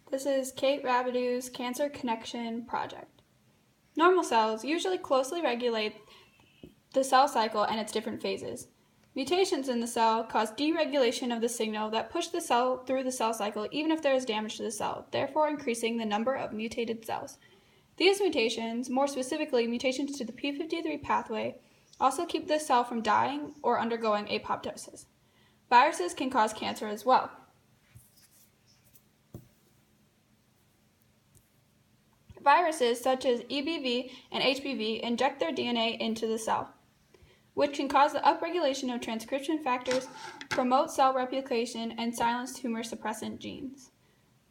This is Kate Rabideau's Cancer Connection project. Normal cells usually closely regulate the cell cycle and its different phases. Mutations in the cell cause deregulation of the signal that push the cell through the cell cycle even if there is damage to the cell, therefore increasing the number of mutated cells. These mutations, more specifically mutations to the p53 pathway, also keep the cell from dying or undergoing apoptosis. Viruses can cause cancer as well. Viruses such as EBV and HBV inject their DNA into the cell, which can cause the upregulation of transcription factors, promote cell replication, and silence tumor suppressant genes.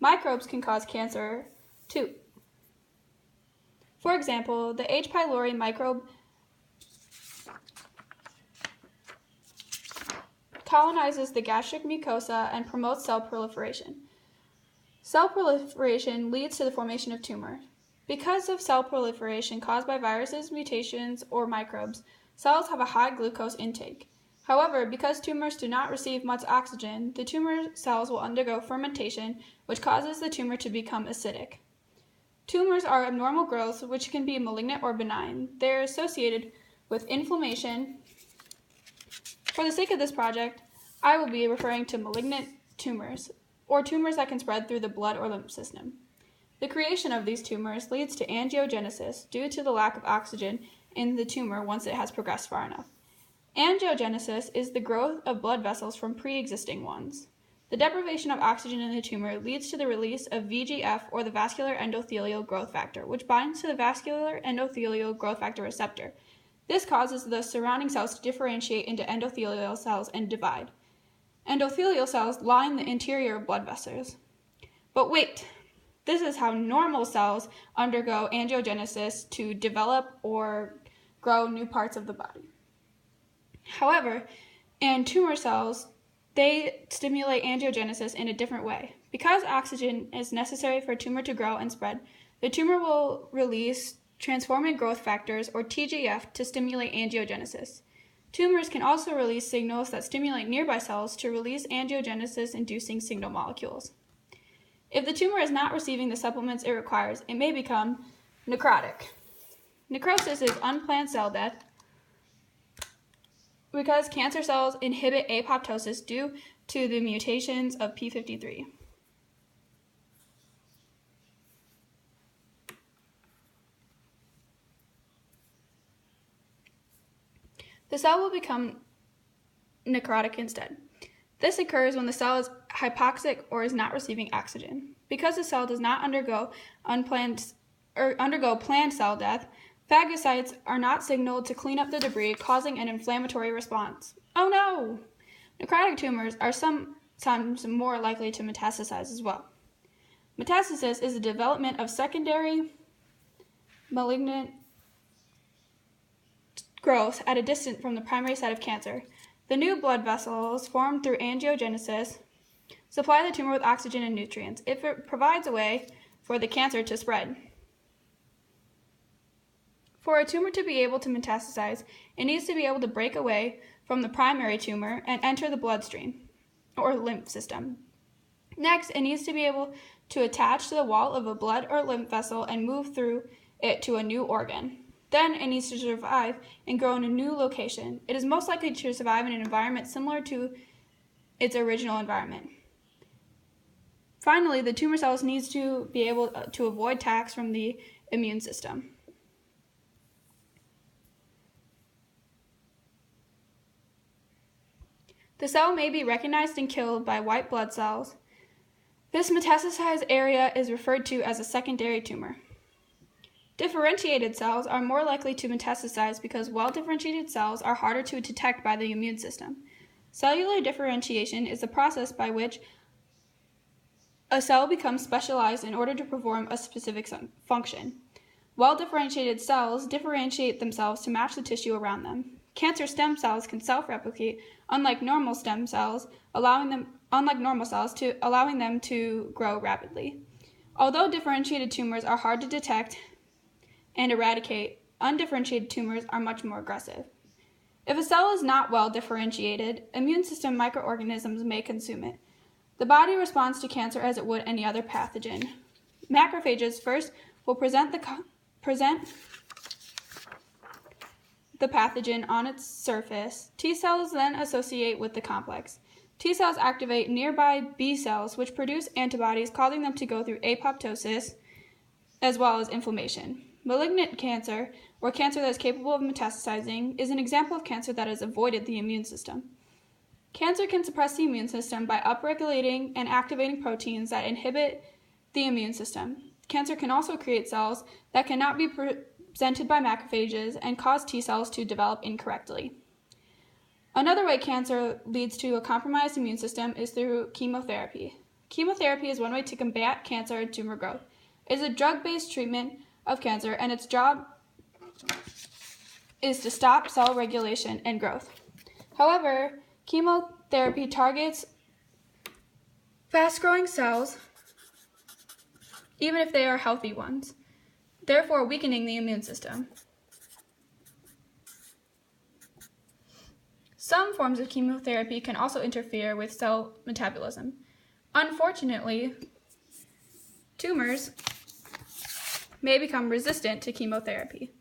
Microbes can cause cancer too. For example, the H. pylori microbe colonizes the gastric mucosa and promotes cell proliferation. Cell proliferation leads to the formation of tumors. Because of cell proliferation caused by viruses, mutations, or microbes, cells have a high glucose intake. However, because tumors do not receive much oxygen, the tumor cells will undergo fermentation, which causes the tumor to become acidic. Tumors are abnormal growths which can be malignant or benign. They are associated with inflammation. For the sake of this project, I will be referring to malignant tumors, or tumors that can spread through the blood or lymph system. The creation of these tumors leads to angiogenesis due to the lack of oxygen in the tumor once it has progressed far enough. Angiogenesis is the growth of blood vessels from pre-existing ones. The deprivation of oxygen in the tumor leads to the release of VEGF, or the vascular endothelial growth factor, which binds to the vascular endothelial growth factor receptor. This causes the surrounding cells to differentiate into endothelial cells and divide. Endothelial cells line the interior of blood vessels. But wait! This is how normal cells undergo angiogenesis to develop or grow new parts of the body. However, in tumor cells, they stimulate angiogenesis in a different way. Because oxygen is necessary for a tumor to grow and spread, the tumor will release transforming growth factors, or TGF, to stimulate angiogenesis. Tumors can also release signals that stimulate nearby cells to release angiogenesis-inducing signal molecules. If the tumor is not receiving the supplements it requires, it may become necrotic. Necrosis is unplanned cell death because cancer cells inhibit apoptosis due to the mutations of p53. The cell will become necrotic instead. This occurs when the cell is hypoxic or is not receiving oxygen. Because the cell does not undergo planned cell death, phagocytes are not signaled to clean up the debris, causing an inflammatory response. Oh no! Necrotic tumors are sometimes more likely to metastasize as well. Metastasis is the development of secondary malignant growth at a distance from the primary site of cancer. The new blood vessels formed through angiogenesis supply the tumor with oxygen and nutrients. It provides a way for the cancer to spread. For a tumor to be able to metastasize, it needs to be able to break away from the primary tumor and enter the bloodstream or lymph system. Next, it needs to be able to attach to the wall of a blood or lymph vessel and move through it to a new organ. Then it needs to survive and grow in a new location. It is most likely to survive in an environment similar to its original environment. Finally, the tumor cells needs to be able to avoid attacks from the immune system. The cell may be recognized and killed by white blood cells. This metastasized area is referred to as a secondary tumor. Differentiated cells are more likely to metastasize because well-differentiated cells are harder to detect by the immune system. Cellular differentiation is the process by which a cell becomes specialized in order to perform a specific function. Well-differentiated cells differentiate themselves to match the tissue around them. Cancer stem cells can self-replicate, unlike normal cells, allowing them to grow rapidly. Although differentiated tumors are hard to detect and eradicate, undifferentiated tumors are much more aggressive. If a cell is not well differentiated, immune system microorganisms may consume it. The body responds to cancer as it would any other pathogen. Macrophages first will present the pathogen on its surface. T cells then associate with the complex. T cells activate nearby B cells, which produce antibodies, causing them to go through apoptosis as well as inflammation. Malignant cancer, or cancer that is capable of metastasizing, is an example of cancer that has avoided the immune system. Cancer can suppress the immune system by upregulating and activating proteins that inhibit the immune system. Cancer can also create cells that cannot be presented by macrophages and cause T cells to develop incorrectly. Another way cancer leads to a compromised immune system is through chemotherapy. Chemotherapy is one way to combat cancer and tumor growth. It is a drug-based treatment of cancer, and its job is to stop cell regulation and growth. However, chemotherapy targets fast-growing cells, even if they are healthy ones, therefore weakening the immune system. Some forms of chemotherapy can also interfere with cell metabolism. Unfortunately, tumors may become resistant to chemotherapy.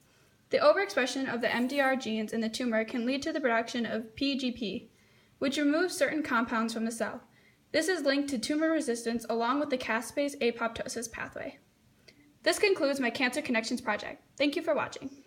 The overexpression of the MDR genes in the tumor can lead to the production of PGP, which removes certain compounds from the cell. This is linked to tumor resistance along with the caspase apoptosis pathway. This concludes my Cancer Connections project. Thank you for watching.